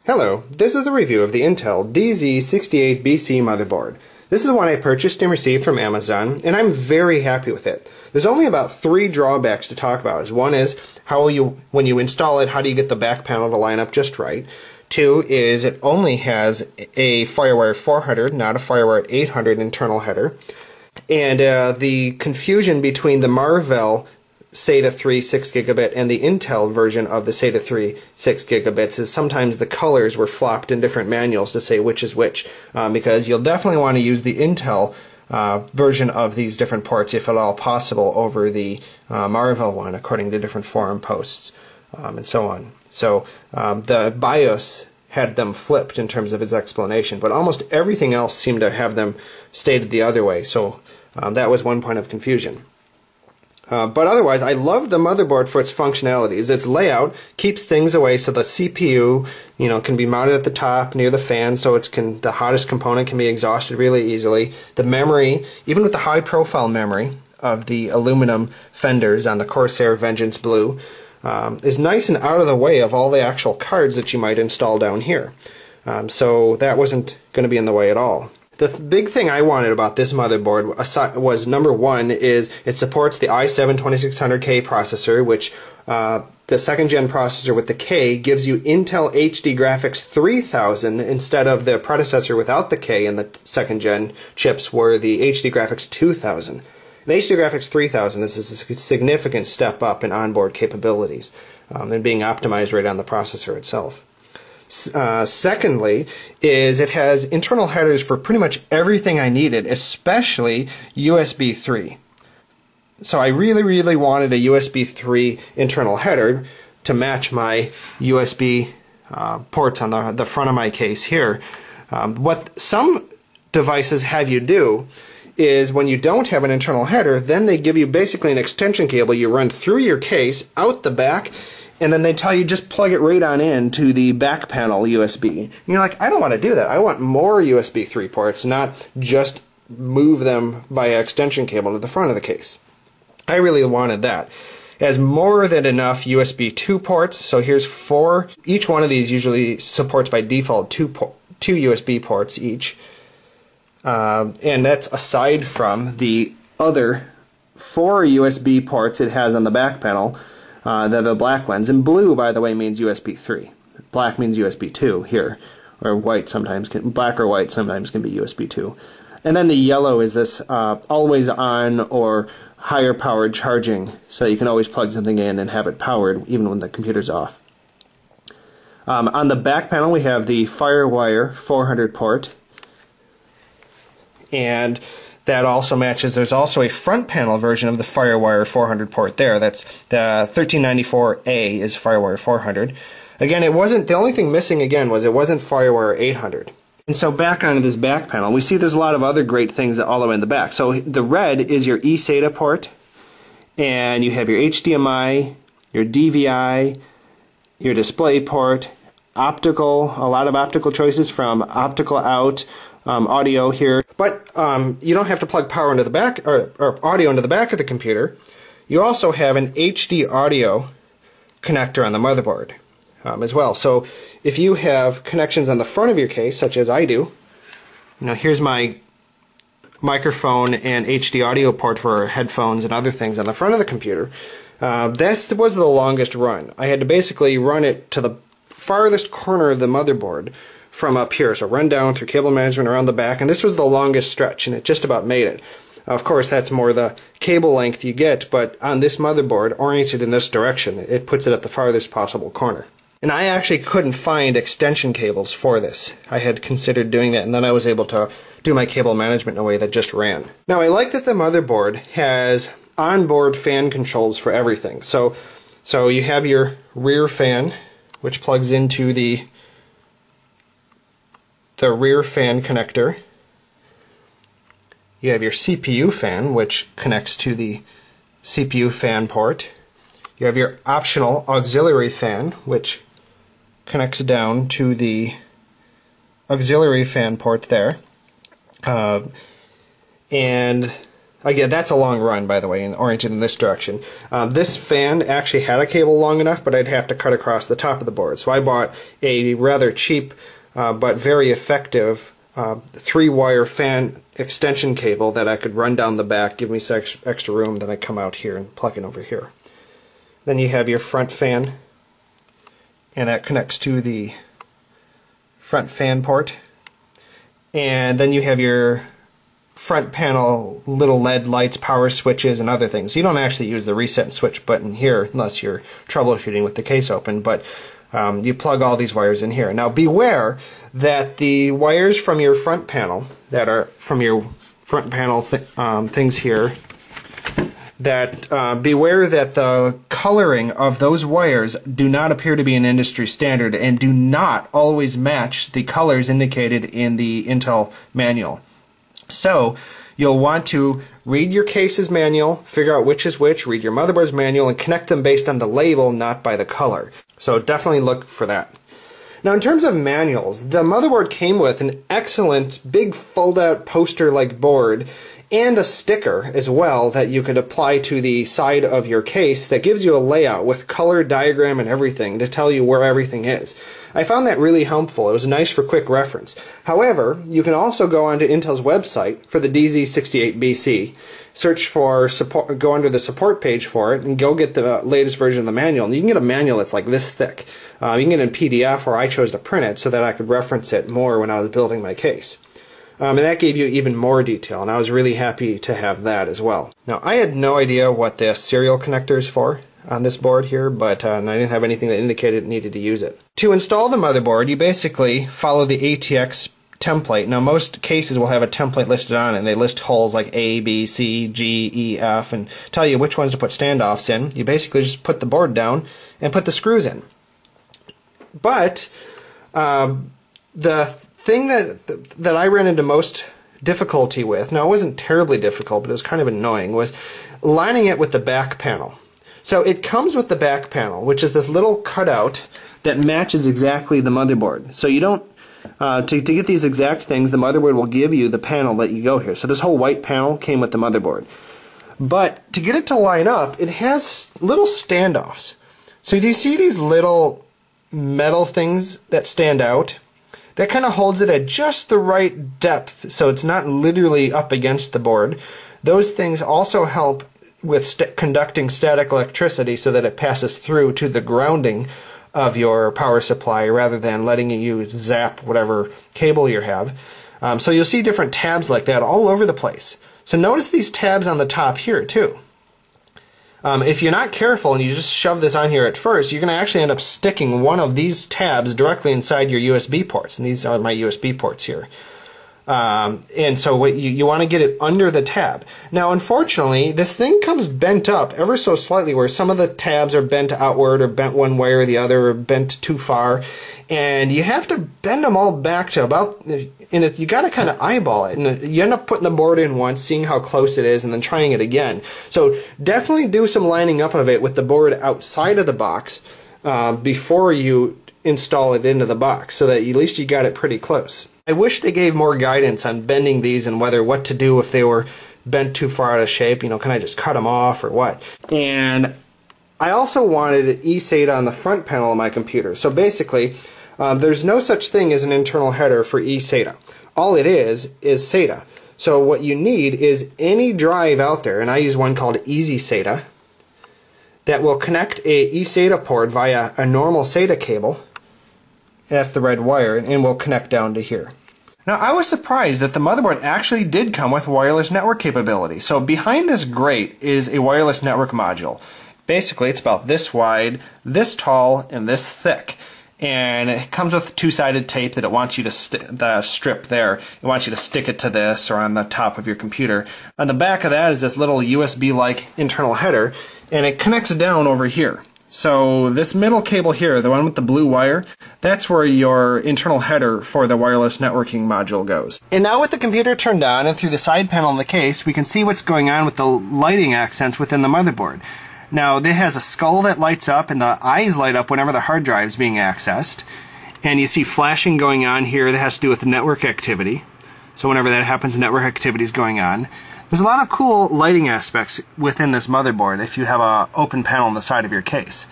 Hello, this is a review of the Intel DZ68BC motherboard. This is the one I purchased and received from Amazon, and I'm very happy with it. There's only about 3 drawbacks to talk about. One is when you install it, how do you get the back panel to line up just right? 2 is it only has a FireWire 400, not a FireWire 800 internal header. And the confusion between the Marvell SATA 3 6 gigabit and the Intel version of the SATA 3 6 gigabits is sometimes the colors were flopped in different manuals to say which is which, because you'll definitely want to use the Intel version of these different ports if at all possible over the Marvell one, according to different forum posts and so on. So the BIOS had them flipped in terms of its explanation, but almost everything else seemed to have them stated the other way, so that was one point of confusion. But otherwise, I love the motherboard for its functionalities. Its layout keeps things away so the CPU, can be mounted at the top near the fan, so the hottest component can be exhausted really easily. The memory, even with the high-profile memory of the aluminum fenders on the Corsair Vengeance Blue, is nice and out of the way of all the actual cards that you might install down here. So that wasn't going to be in the way at all. The big thing I wanted about this motherboard was, number one, is it supports the i7-2600K processor, which the second gen processor with the K gives you Intel HD Graphics 3000 instead of the predecessor without the K, and the second gen chips were the HD Graphics 2000. The HD Graphics 3000 is a significant step up in onboard capabilities and being optimized right on the processor itself. Secondly, is it has internal headers for pretty much everything I needed, especially USB 3. So I really wanted a USB 3 internal header to match my USB ports on the front of my case here. What some devices have you do is when you don't have an internal header, then they give you basically an extension cable you run through your case, out the back, and then they tell you just plug it right on in to the back panel USB. And you're like, I don't want to do that. I want more USB 3 ports, not just move them via extension cable to the front of the case. I really wanted that. It has more than enough USB 2 ports, so here's 4. Each one of these usually supports by default 2 USB ports each. And that's aside from the other 4 USB ports it has on the back panel. They're the black ones. And blue, by the way, means USB 3. Black means USB 2 here. Or white sometimes black or white sometimes can be USB 2. And then the yellow is this always on or higher powered charging, so you can always plug something in and have it powered even when the computer's off. On the back panel we have the FireWire 400 port. And that also matches, there's also a front panel version of the FireWire 400 port there. That's the 1394A is FireWire 400. Again, the only thing missing again was it wasn't FireWire 800. And so back onto this back panel, we see there's a lot of other great things all the way in the back. So the red is your eSATA port, and you have your HDMI, your DVI, your display port, optical, a lot of optical choices from optical out, audio here, but you don't have to plug power into the back or audio into the back of the computer. You also have an HD audio connector on the motherboard as well. So if you have connections on the front of your case, such as I do, here's my microphone and HD audio port for headphones and other things on the front of the computer. That was the longest run. I had to basically run it to the farthest corner of the motherboard from up here, so run down through cable management around the back, and this was the longest stretch, and it just about made it. Of course, that's more the cable length you get, but on this motherboard, oriented in this direction, it puts it at the farthest possible corner. And I actually couldn't find extension cables for this. I had considered doing that, and then I was able to do my cable management in a way that just ran. Now, I like that the motherboard has onboard fan controls for everything. So you have your rear fan, which plugs into the rear fan connector. You have your CPU fan, which connects to the CPU fan port. You have your optional auxiliary fan, which connects down to the auxiliary fan port there. And Again, that's a long run, by the way, and oriented in this direction. This fan actually had a cable long enough, but I'd have to cut across the top of the board. So I bought a rather cheap but very effective 3-wire fan extension cable that I could run down the back, give me some extra room, then I come out here and plug in over here. Then you have your front fan, and that connects to the front fan port. And then you have your front panel little LED lights, power switches, and other things. You don't actually use the reset and switch button here unless you're troubleshooting with the case open, but you plug all these wires in here. Now beware that the wires from your front panel, that are from your front panel things here, that beware that the coloring of those wires do not appear to be an industry standard and do not always match the colors indicated in the Intel manual. So you'll want to read your case's manual, figure out which is which, read your motherboard's manual, and connect them based on the label, not by the color. So definitely look for that. Now in terms of manuals, the motherboard came with an excellent big fold-out poster-like board and a sticker as well that you could apply to the side of your case that gives you a layout with color, diagram, and everything to tell you where everything is. I found that really helpful. It was nice for quick reference. However, you can also go onto Intel's website for the DZ68BC, search for support, go under the support page for it, and go get the latest version of the manual. And you can get a manual that's like this thick. You can get it in PDF, or I chose to print it so that I could reference it more when I was building my case. And that gave you even more detail, and I was really happy to have that as well. Now, I had no idea what the serial connector is for on this board here, but and I didn't have anything that indicated it needed to use it. To install the motherboard, you basically follow the ATX template. Now, most cases will have a template listed on it, and they list holes like A, B, C, G, E, F, and tell you which ones to put standoffs in. You basically just put the board down and put the screws in. But the thing that I ran into most difficulty with, now it wasn't terribly difficult, but it was kind of annoying, was lining it with the back panel. So it comes with the back panel, which is this little cutout that matches exactly the motherboard. So you don't, to get these exact things, the motherboard will give you the panel that you go here. So this whole white panel came with the motherboard. But to get it to line up, it has little standoffs. So do you see these little metal things that stand out? That kind of holds it at just the right depth, so it's not literally up against the board. Those things also help with conducting static electricity so that it passes through to the grounding of your power supply rather than letting you zap whatever cable you have. So you'll see different tabs like that all over the place. So notice these tabs on the top here too. If you're not careful and you just shove this on here at first, you're going to actually end up sticking one of these tabs directly inside your USB ports. And these are my USB ports here. And so what you want to get it under the tab. Now, unfortunately, this thing comes bent up ever so slightly, where some of the tabs are bent outward or bent one way or the other or bent too far. And you have to bend them all back to about, and you got to kind of eyeball it. And you end up putting the board in once, seeing how close it is, and then trying it again. So definitely do some lining up of it with the board outside of the box before you install it into the box, so that at least you got it pretty close. I wish they gave more guidance on bending these and what to do if they were bent too far out of shape. You know, can I just cut them off or what? And I also wanted eSATA on the front panel of my computer. So basically, there's no such thing as an internal header for eSATA. All it is SATA. So what you need is any drive out there, and I use one called EasySATA, that will connect a eSATA port via a normal SATA cable. That's the red wire, and will connect down to here. Now, I was surprised that the motherboard actually did come with wireless network capability. So behind this grate is a wireless network module. Basically, it's about this wide, this tall, and this thick. And it comes with two-sided tape that it wants you to strip there. It wants you to stick it to this or on the top of your computer. On the back of that is this little USB-like internal header, and it connects down over here. So this middle cable here, the one with the blue wire, that's where your internal header for the wireless networking module goes. And now with the computer turned on and through the side panel in the case, we can see what's going on with the lighting accents within the motherboard. Now, it has a skull that lights up, and the eyes light up whenever the hard drive is being accessed. And you see flashing going on here that has to do with the network activity. So whenever that happens, network activity is going on. There's a lot of cool lighting aspects within this motherboard if you have an open panel on the side of your case.